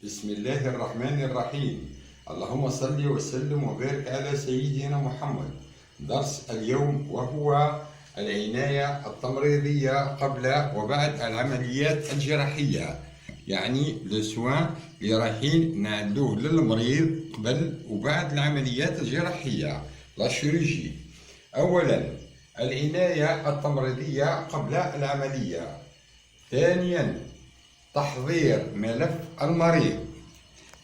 بسم الله الرحمن الرحيم. اللهم صل وسلم وبارك على سيدنا محمد. درس اليوم وهو العناية التمريضية قبل وبعد العمليات الجراحية، يعني لو سوان اللي رايحين نعدوه للمريض قبل وبعد العمليات الجراحية، لا شيروجي. أولا العناية التمريضية قبل العملية. ثانيا تحضير ملف المريض.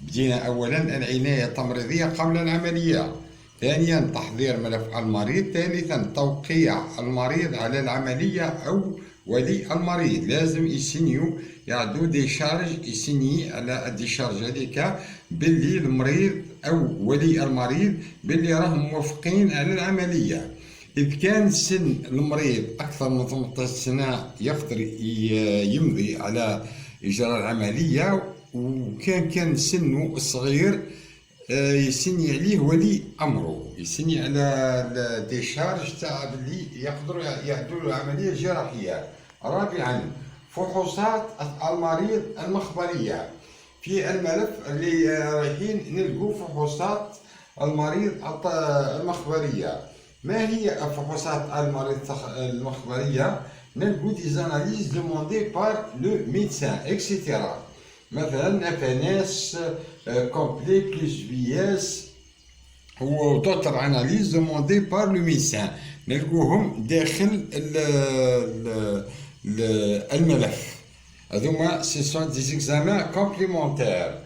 بدينا أولا العناية التمريضية قبل العملية، ثانيا تحضير ملف المريض، ثالثا توقيع المريض على العملية أو ولي المريض. لازم يسنيو يعدو ديشارج، يسني على الديشارج هذيك باللي المريض أو ولي المريض باللي راهم موافقين على العملية. إذا كان سن المريض أكثر من 18 سنة يقدر يمضي على إجراء العملية، وكان سنه صغير يسني عليه ولي أمره، يسني على الديشارج تاع اللي يقدروا يعدوا العملية الجراحية. رابعا فحوصات المريض المخبرية. في الملف اللي رايحين نلقوا فحوصات المريض المخبرية. ما هي فحوصات المريض المخبرية؟ نلقوا دي زاناليز دوموندي بار لو ميدسان اكسيتيرا، مثلا FNS كومبلي بلس VS و دوتر اناليز دوموندي بار لو ميدسان، نلقوهم داخل الملف. هذوما سي سون دي زيكزامان كومبليمونتير.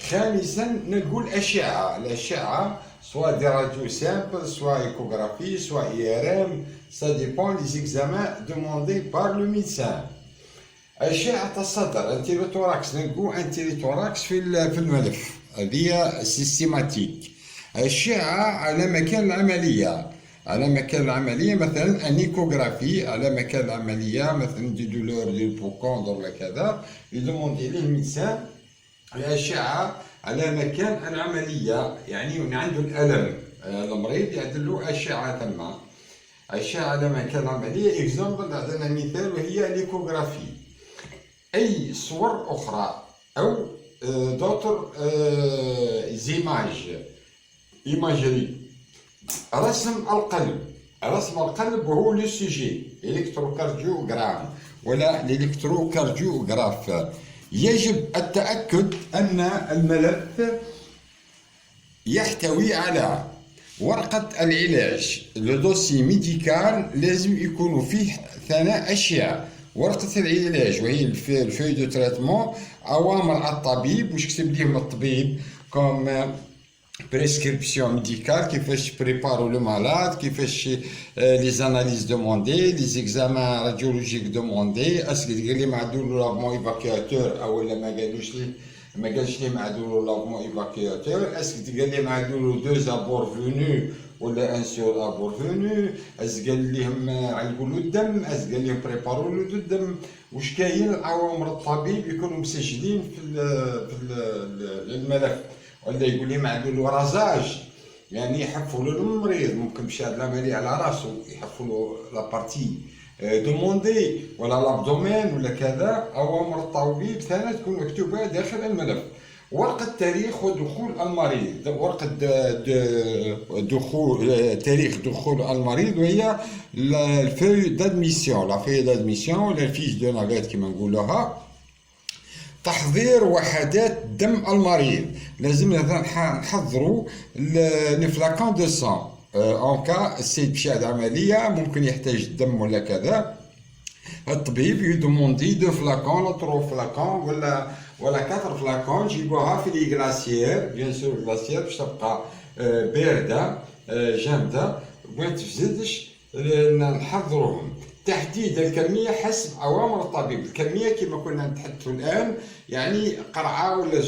خامسا نلقوا الأشعة soit des radios simples, soit échographie, soit IRM, ça dépend des examens demandés par le médecin. أشعة الصدر انتيروتوراكس، نلقو انتيروتوراكس في الملف، هذه سيستيماتيك. أشعة على مكان العملية، مثلا ان ايكوغرافي على مكان العملية، مثلا دي دولور دي بوكوندر ولا كذا، يدوموندي ليه الميدسان الأشعة على مكان العملية، يعني عنده الألم المريض يعدلو أشعة ثم أشعة على مكان العملية. إكزامبل عندنا مثال وهي ليكوغرافي. أي صور أخرى أو دوتر إيماجري. رسم القلب وهو لو سوجي إلكتروكارديوغرام ولا الإلكتروكارديوغراف. يجب التأكد أن الملف يحتوي على ورقة العلاج، لو دوسي ميديكال، لازم يكون فيه ثلاث أشياء. ورقة العلاج وهي الفوي دو تريتمون، أوامر الطبيب واش كتب لهم الطبيب كوم بريسكريبسيون ميديكال، كيفاش بريبارو لو مالاد، كيفاش لي زاناليز دوموندي، لي زيكزامان راديولوجيك دوموندي، اسكو قال لي معدول لافمون ايفاكياتور او لا ما قالوش لي، ما قالش لي معدول لافمون ايفاكياتور، اسكو قال لي معدول دو زابور فونو ولا ان سول ابور فونو، اسكو قال لهم عيقوا له الدم، اسكو قال لهم بريبارو له الدم. واش كاين اوامر الطبيب يكونوا مسجلين في الملف، ولا يقول لي معدول رازاج، يعني يحفوا له المريض، ممكن مشى العملية على راسه يحفوا له لابارتي دوموندي ولا لابدومين ولا كذا. أوامر الطبيب ثانية تكون مكتوبة داخل الملف. ورقة تاريخ ودخول المريض، ورقة تاريخ دخول المريض، وهي الفوي دادميسيون، لا فوي دادميسيون ولا الفيش دو نافيت كيما نقولوها. تحضير وحدات دم المريض، لازم نحضروا الفلاكون دو سان اون كا السيد مشى عملية ممكن يحتاج دم ولا كذا. الطبيب يدوموندي دو فلاكون ولا ترو فلاكون ولا كاتر فلاكون، جيبوها في لي غلاسيير، بيان سور غلاسيير باش تبقى باردة جامدة وما تفزدش، نحضروهم. تحديد الكمية حسب أوامر الطبيب. الكمية كما كنا نتحدثوا الآن، يعني قرعة ولا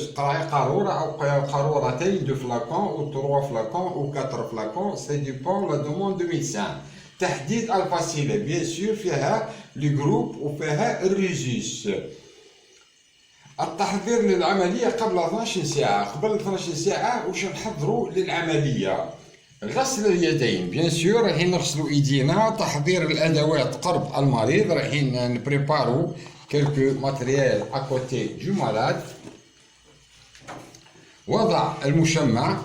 قارورة أو قارورتين دو فلاكون أو تروا فلاكون أو كاتر فلاكون، سي ديبون لا دوموند دو ميدسان. تحديد الفصيلة بيان سور فيها لي جروب وفيها الريزيس. التحضير للعملية قبل 12 ساعة. قبل 12 ساعة واش نحضروا للعملية؟ غسل اليدين، بيان سور رايحين نغسلوا ايدينا. تحضير الادوات قرب المريض، رايحين نبريبارو كلكو ماتريال اكوتي دو مالاد. وضع المشمع،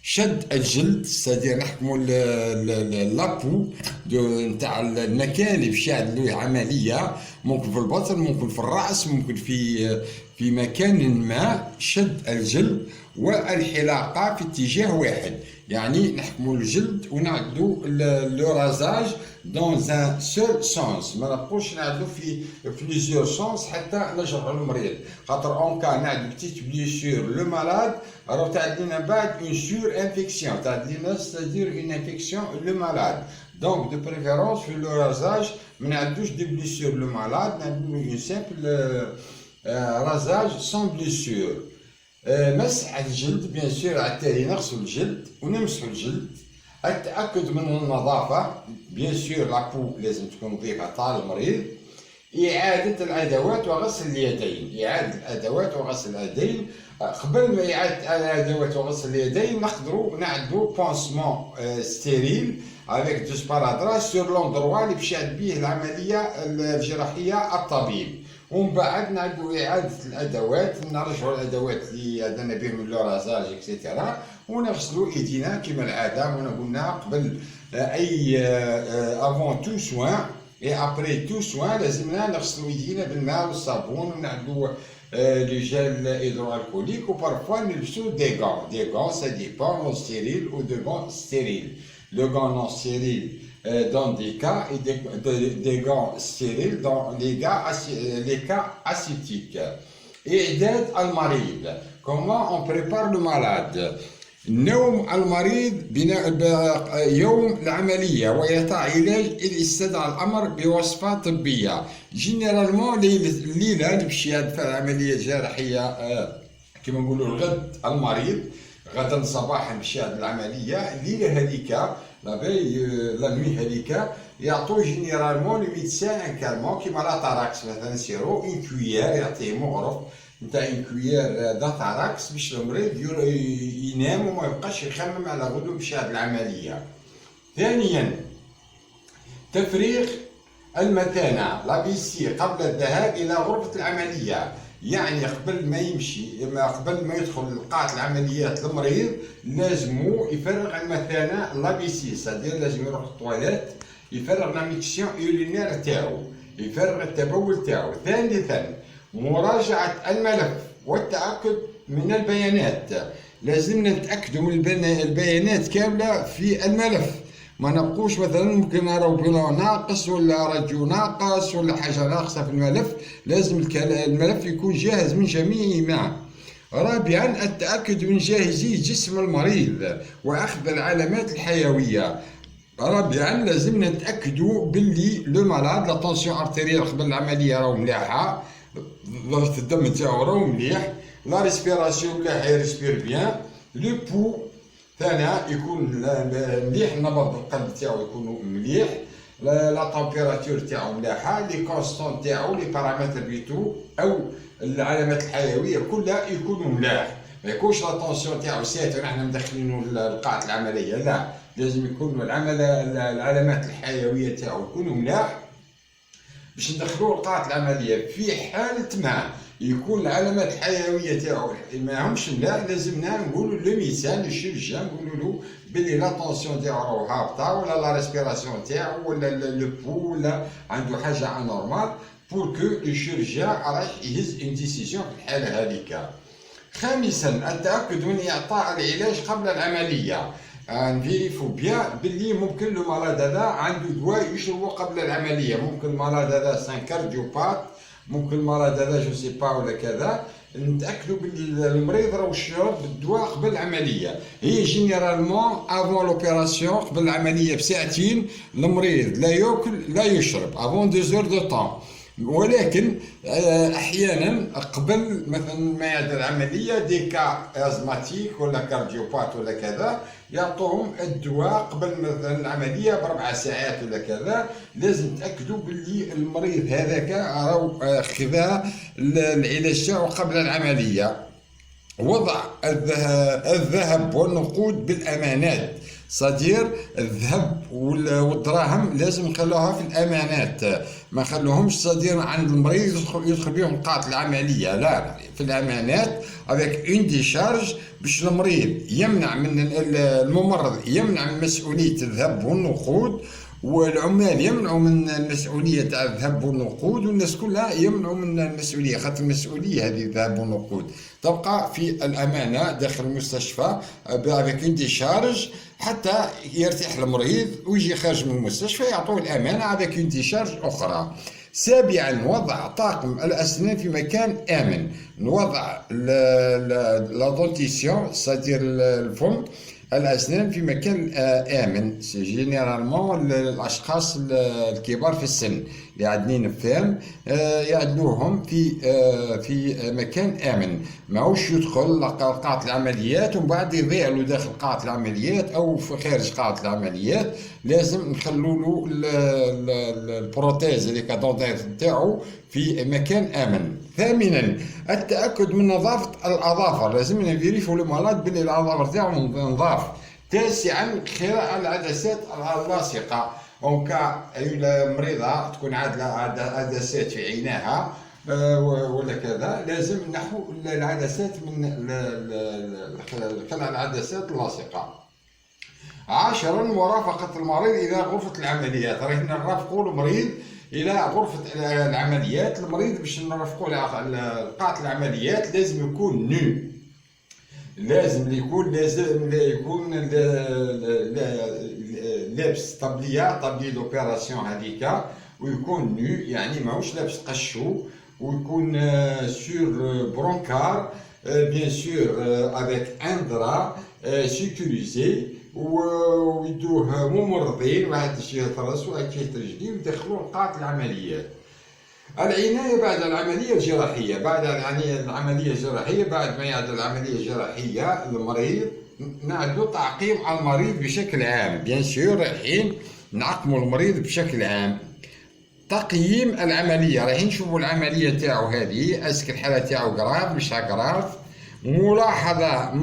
شد الجلد، ستادير نحكموا لابو نتاع المكان اللي باش يعمل له عمليه، ممكن في البطن، ممكن في الراس، ممكن في مكان ما. شد الجلد والحلاقه في اتجاه واحد، يعني نحكموا الجلد ونعدلوا لو رازاج دون ان سول سونس، ما نبقوش نعدلوا في بليزيور سونس حتى نجرحوا المريض. خاطر اون كان نعدلوا بتيت بليسيور لو مالاد، راهو تعدلنا بعد اون سور انفيكسيون، تعدلنا ستادير اون انفيكسيون لو مالاد. دونك دو بريفيرونس في لو رازاج ما نعدلوش دي بليسيور لو مالاد، نعدلوا اون سامبل رازاج سون بليسيور. مسح الجلد بيان سور، على التالي نغسل الجلد ونمسحوا الجلد. التأكد من النظافة، بيان سور لابو لازم تكون نظيفة تاع المريض. إعادة الأدوات وغسل اليدين، إعادة الأدوات وغسل اليدين. قبل ما إعادة الأدوات وغسل اليدين نقدروا نعدوا بونسمون ستيريل افيك دو سبارادرا سور لوندروا اللي باش يعد به العملية الجراحية الطبيب. ومن بعد نعدوا إعادة الأدوات، نرجعوا الأدوات اللي عندنا بهم لو رازاج إكسيتيرا، ونغسلوا إيدينا كما العادة. وانا قلنا قبل أي أفون تو سوان اي ابري تو سوان لازمنا نغسلوا إيدينا بالماء والصابون، ونعدوا لو جيل هيدروالكوليك، وبارفوا نلبسوا دي غون سا ديبون، نون ستيريل ou de gants stériles. Le gant non stérile dans des cas et des gants stériles dans les cas acycliques. إعداد المريض. Comment on prépare le malade. نوم المريض يوم العملية ويطاع علاج إذا استدعى الأمر بوصفة طبية. جينيرالمون الليلة اللي باش يدفع العملية الجراحية كما نقولوا الغد المريض، غدا صباحا باش يعمل العملية، الليلة هذيك لا نوي هذيك يعطوه جينيرالمون لو ميدسان ان كالمون كيما لا تاراكس مثلا، سيرو اون كويير، يعطيه مغرف نتاع اون كويير دا تاراكس باش المريض ينام وما يبقاش يخمم على غدو باش يعمل العملية. ثانيا تفريغ المثانة لابيسي قبل الذهاب إلى غرفة العملية، يعني قبل ما يمشي، قبل ما يدخل قاعة العمليات المريض لازمو يفرغ المثانة لابيسي، سادير لازم يروح للطواليت يفرغ لا ميكسيون يورينير تاعو، يفرغ التبول تاعو. ثالثا مراجعة الملف والتأكد من البيانات، لازمنا نتأكدوا من البيانات كاملة في الملف، ما نبقوش مثلا ممكن نراو بلون ناقص ولا راديو ناقص ولا حاجه ناقصه في الملف، لازم الملف يكون جاهز من جميع ما. رابعا التاكد من جاهزيه جسم المريض واخذ العلامات الحيويه. رابعا لازمنا نتاكدوا باللي لو مالاد لا طونسيون ارتيريال قبل العمليه راهو مليحه، ضغط الدم تاعو راهو مليح، لا ريسبيراسيون مليح يريسبير بيان، لو بو ثاني يكون مليح، نبض القلب تاعو يكون مليح، لا تمبيراتور تاعو مليحه، لي كونستون تاعو لي بارامتر بيتو او العلامات الحيويه كلها يكونوا ملاح، ما يكونش لا طونسيون تاعو ساتر احنا مدخلينه لقاعه العمليه، لا لازم يكون العلامات الحيويه تاعو يكونوا ملاح باش ندخلوه لقاعه العمليه. في حاله ما يكون العلامات الحيويه تاعو ماهمش ملاح، لازمنا نقولوا لو ميسان الشيرجان نقولوا له بلي لا طونسيون تاعو راهو هابطه، ولا لا ريسبيراسيون تاعو ولا لو بو ولا عنده حاجه انورمال، بور كو لو شيرجان راح يهز اون ديسيزيون في الحاله هذيك. خامسا التاكد من اعطاء العلاج قبل العمليه، نفيريفو بيان باللي ممكن لو مالاد هذا عنده دواء يشربه قبل العمليه، ممكن المالاد هذا سان كارديوبات، ممكن المرض هذا جو سي با ولا كذا، نتاكدوا باللي المريض راه يشرب الدواء قبل العمليه. هي جينيرالمون افون لوبيراسيون قبل العمليه بساعتين المريض لا ياكل لا يشرب افون 2 زور دو طون، ولكن احيانا قبل مثلا ما يعد العمليه دي كا ازماتيك ولا كارديوبات ولا كذا يعطوهم الدواء قبل مثلا العمليه ب4 ساعات ولا كذا، لازم تاكدوا باللي المريض هذاك راهو خذا العلاج تاعو قبل العمليه. وضع الذهب والنقود بالامانات، صدير الذهب والدراهم لازم نخلوها في الامانات، ما نخلوهمش صدير عند المريض يدخل بهم قاعة العملية، لا، في الامانات avec une décharge باش المريض يمنع من الممرض يمنع من مسؤولية الذهب والنقود، والعمال يمنعوا من المسؤوليه تاع الذهب والنقود، والناس كلها يمنعوا من المسؤوليه، خاطر المسؤوليه هذه الذهب والنقود تبقى في الامانه داخل المستشفى افيك اون ديشارج حتى يرتاح المريض ويجي خارج من المستشفى يعطوه الامانه افيك اون ديشارج اخرى. سابعا وضع طاقم الاسنان في مكان امن، نوضع لا دونتيسيون سادير الفم الأسنان في مكان آمن. جينيرالمون الأشخاص الكبار في السن اللي عندنا فهم يعدلوهم في مكان آمن، ماهوش يدخل قاعة العمليات ومن بعد يضيع له داخل قاعة العمليات أو في خارج قاعة العمليات، لازم نخلوا له البروتيز هذيك دونتير نتاعو في مكان آمن. ثامنا التأكد من نظافة الأظافر، لازم نفيريفيو لو مالاد بلي الأظافر تاعو نظاف. تاسعا خراء العدسات اللاصقة، اون كا المريضة تكون عندها عدسات في عينها ولا كذا، لازم نحو العدسات من خلع العدسات اللاصقة. عاشرا مرافقة المريض إلى غرفة العمليات، راهي نرافقوا المريض الى غرفه العمليات، المريض باش نرافقوا قاعه العمليات لازم يكون نو، لازم يكون لابس طبليه دوبيراسيون هذيك، ويكون نو يعني ماهوش لابس قشو، ويكون سور برونكار بيان سور افيك ان درا سيكوريزي، ويدوه ممرضين، واحد يشيط راسو واحد يشيط رجليه ويدخلوه لقاعة العمليات. العناية بعد العملية الجراحية، بعد العملية الجراحية، بعد ما يعد العملية الجراحية المريض نعدو تعقيم على المريض بشكل عام، بيان سور رايحين نعقموا المريض بشكل عام. تقييم العملية، رايحين نشوفوا العملية تاعو هذه اسك الحالة تاعو غراف مش غراف. ملاحظة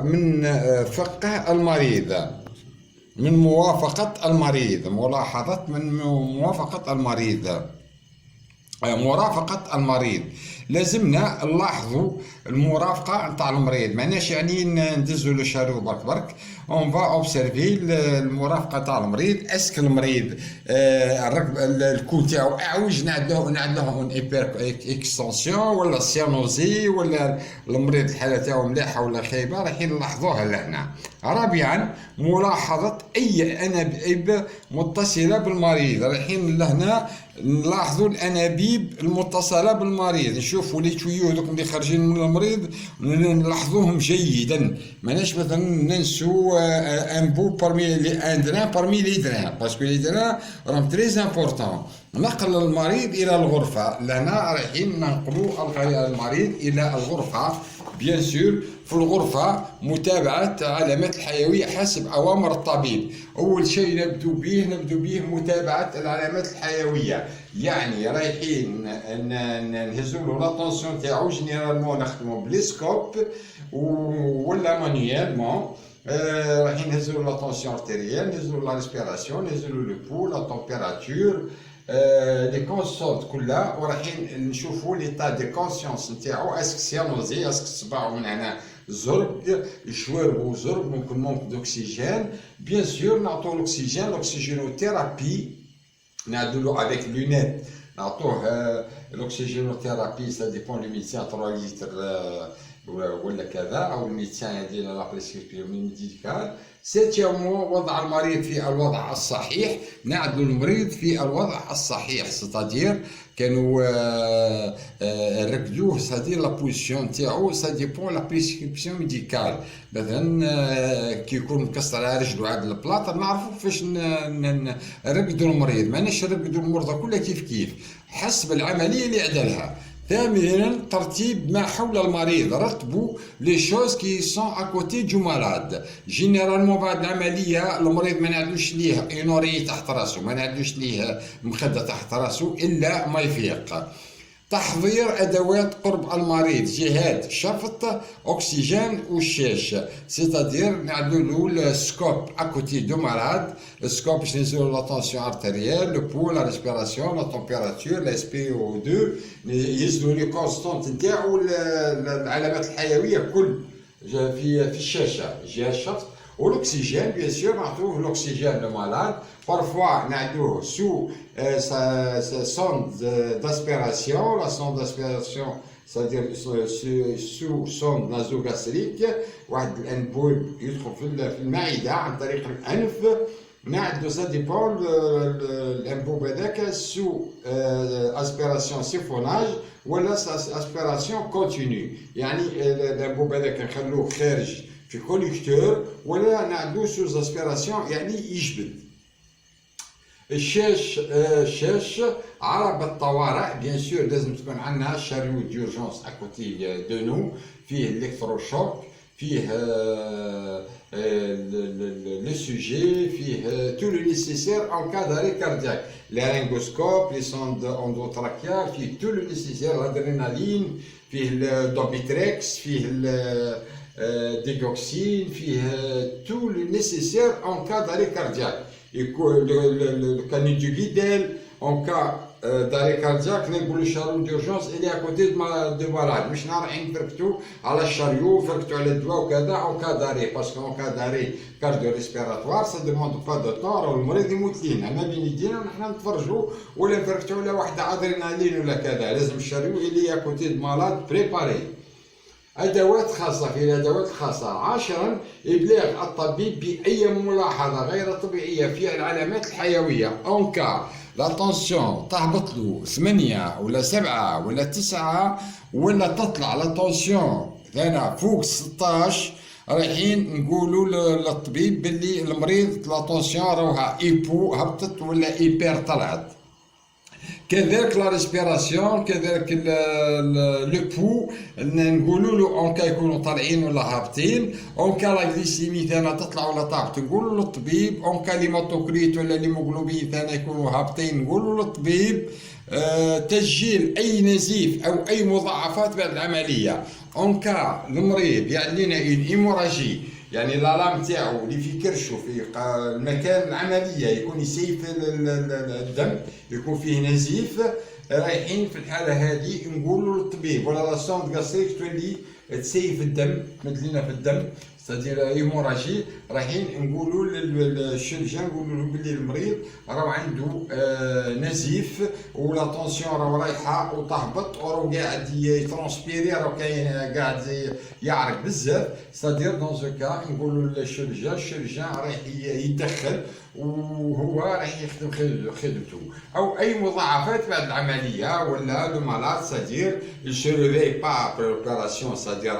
من فقه المريض، من موافقة المريض، ملاحظة من موافقة المريض، مرافقة المريض، لازمنا نلاحظوا المرافقة نتاع المريض، معناش يعني ندزو لو شارو برك برك، اون فا اوبسيرفي المرافقة تاع المريض، اسك المريض الكو تاعو اعوج نعدلوه اون اكستنسيون ولا سيانوزي، ولا المريض الحالة تاعو مليحة ولا خايبة، رايحين نلاحظوها لهنا. رابعا ملاحظة اي انابيب متصلة بالمريض، رايحين لهنا نلاحظوا الانابيب المتصله بالمريض، نشوفوا لي تويو دوك اللي خارجين من المريض نلاحظوهم جيدا، ماناش مثلا ننسوا ان بو بارمي لي ان دران بارمي لي دران، باسكو لي دران راهم تري امبورطون. نقل المريض الى الغرفه، لهنا رايحين ننقلوا المريض الى الغرفه، بيان سور في الغرفة متابعة علامات الحيوية حسب أوامر الطبيب. أول شيء نبدو به متابعة العلامات الحيوية، يعني رايحين نهزوا له لاتونسيون تاعو، جينيرالمون نخدمو بليسكوب ولا مانييرمون، رايحين نهزوا له لاتونسيون ارتيريال، نهزوا له لا ريسبيراسيون، نهزوا له لو بو، لا تمبيراتور، لي كونسونت كلها، ورايحين نشوفوا ليطا دي كونسيونس نتاعو، اسك سيانوزي، اسك صباعو من هنا زرق، شواربو زرق، ممكن مونك دوكسيجين، بيان سور نعطوه الاكسجين، الاكسجينوثيرابي نعدلو افيك لونيت، نعطوه الاكسجينوثيرابي، سا ديبون لو ميديسان 3 لتر ولا كذا، او الميديسان يدير لا بريسكريبسيون ميديكال. سيتيامون وضع المريض في الوضع الصحيح، نعدلو المريض في الوضع الصحيح، ستادير كانوا ركدوه، ستادير لا بوزيسيون تاعو سا ديبون لا بريسكريبسيون ميديكال، مثلا كي يكون مكسر على رجلو عاد البلاط نعرفو كيفاش نرقدو المريض، ماناش نرقدو المرضى كلها كيف حسب العملية اللي عدلها. ثامنا ترتيب ما حول المريض، رتبوا لي شوز كي سون اكوتي دو مالاد، جينيرالمون بعد العمليه المريض ما نعدلوش ليه اونوري تحت راسه، ما نعدلوش ليه مخده تحت راسه الا ما يفيق. تحضير أدوات قرب المريض، جهات شفط، أكسجين والشاش، سيتادير نعدلو السكوب أكوتي دو مالاد، السكوب باش نزولو لا طونسيون ارتيريال، لو بو، لا ريسبيراسيون، لا تمبيراتور، لا اس بي او 2، يزلو لي كونستونت نتاعو العلامات الحيوية كل في الشاشة جهة الشفط. والاكسجين بيان سور نعطوه الاكسجين للمالاد، بارفوا نعدوه سو سوند داسبيراسيون، لا سوند داسبيراسيون c'est-à-dire سو سوند نازوغاستريك، واحد الانبوب يدخل في المعدة عن طريق الانف، نعدو سا ديبون الانبوب هذاك سو اسبيراسيون سيفوناج ولا اسبيراسيون كونتينيو، يعني الانبوب هذاك نخلوه خارج في كوليكتور ولا نعدو سوز اسبيراسيون يعني يجبد. الشاش عرب الطوارئ بيان سور لازم تكون عندنا شاريو ديورجونس اكوتي دو نو، فيه الكتروشوك، فيه لو سوجي، فيه تو لو نيسيسير ان كا داري كاردياك، لارينغوسكوب، لي سوند اندوتراكيال، فيه تو لو نيسيسير، الادرينالين، فيه الدوبيتريكس، فيه ديغوكسين، فيه تو لو نيسيسير ان كا داري كاردياك، le canut du guidel, en cas d'arrêt cardiaque, نقولوا شاريو d'urgence il est à côté de malade، مش رايحين نفركتو على الشاريو، نفركتو على الدواء وكذا، en cas d'arrêt، parce qu'en cas d'arrêt cardio-respiratoire ça demande pas de temps، راهو المريض يموت لينا، ما بين يدينا ونحنا نتفرجوا ولا نفركتو على واحد ادرينالين ولا كذا، لازم الشاريو il est à côté de malade préparé. أدوات خاصة، في الأدوات الخاصة. 10 إبلاغ الطبيب بأي ملاحظة غير طبيعية في العلامات الحيوية، أونكا لا طونسيون تهبط له 8 ولا 7 ولا 9 ولا تطلع لا طونسيون هنا فوق 16، رايحين نقولوا للطبيب باللي المريض لا طونسيون راها ايبو هبطت ولا ايبر طلعت. كذلك لا ريسبيراسيون، كذلك لو بو نقولوا له اون كا يكونوا طالعين ولا هابطين، اون كا لا غليسيمي تاعنا تطلع ولا تهبط نقولوا للطبيب، اون كا ليماتوكريت ولا ليموغلوبين تاعنا يكونوا هابطين نقولوا للطبيب. تسجيل اي نزيف او اي مضاعفات بعد العمليه، اون كا المريض يعني لنا اون ايموراجي، يعني لالام تاعو اللي في كرشو في المكان العمليه يكون يسيف الدم، يكون فيه نزيف، رايحين في الحاله هذه نقولوا للطبيب ولا لا سوند غاستريك تولي تسيف الدم، تمدلنا في الدم ستادير هيموراجي، رايحين نقولوا للشرجان نقولوا له بلي المريض راه عنده نزيف ولا طونسيون راه رايحه وتهبط وراه قاعد يترونسبيري، راه كاين قاعد يعرق بزاف، ستادير دون زو كا نقولوا للشرجان، الشرجان رايح يدخل وهو راح يخدم خدمته. او اي مضاعفات بعد العمليه ولا لو مالاد ستادير se réveille pas après l'opération، c'est-à-dire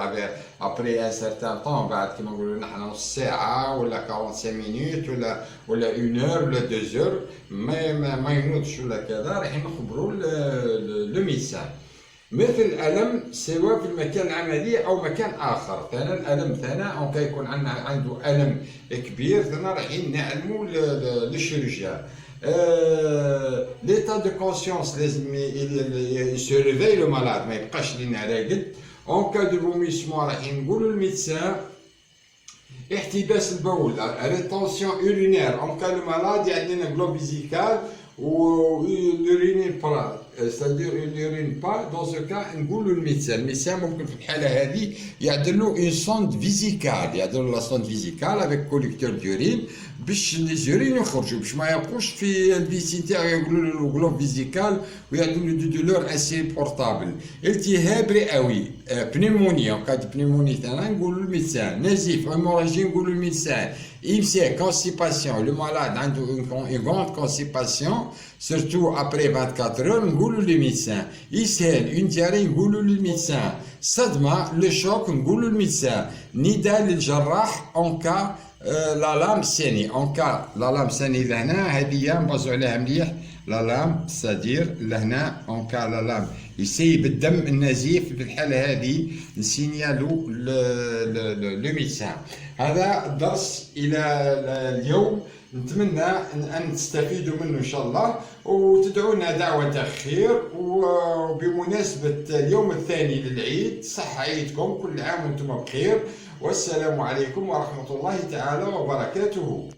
après un certain temps، بعد كما نقولوا نحن نص ساعه ولا 45 مينوت ولا 1 heure ولا 2 heures ما يموتش ولا كذا، راح نخبروا لو ميدسان. مثل الألم سواء في المكان العملي أو مكان آخر، ثاني الألم ثاني أو كيكون عنده ألم كبير ثاني رايحين نعلموا للشرجان. ليتا دو كونسيونس لازم يسو ريفاي لو مالاد، ما يبقاش لينا راقد. اون كا دو فوميسمون رايحين نقولوا للميدسان احتباس البول، ريتونسيون اورينير، اون كا لو مالاد عندنا غلو فيزيكال و l'urine pas، c'est-à-dire l'urine pas، dans ce cas نقولوا للميدسان، الميدسان ممكن في الحالة هذه يعدل له une sonde فيزيكال، يعدل له لا sonde فيزيكال avec collecteur d'urine باش لي زورين يخرجوا، باش ما يبقوش في الفيسي تاعو يقولوا له الغلوب فيزيكال ويعدلوا له دو دولور اسي بورتابل. التهاب رئوي، بنيمونيا، قد بنيموني تاعنا نقولوا للميدسان، نزيف، هيموراجي نقولوا للميدسان، IMSA constipation، le malade عنده une grande constipation surtout après 24 heures نقولوا للميدسان، يسهل une diarrhée نقولوا للميدسان، صدمة لو شوك نقولوا للميدسان، نداء للجراح en cas لا لام ساني، en cas لا لام ساني لهنا هذه نبازوا عليها مليح، لا لام سادير لهنا اون كا لا لام يسيب الدم النزيف في الحاله هذه نسينيالو لو ميدسان. هذا الدرس الى اليوم، نتمنى ان تستفيدوا منه ان شاء الله، وتدعونا دعوه خير. وبمناسبه اليوم الثاني للعيد، صح عيدكم، كل عام وانتم بخير، والسلام عليكم ورحمه الله تعالى وبركاته.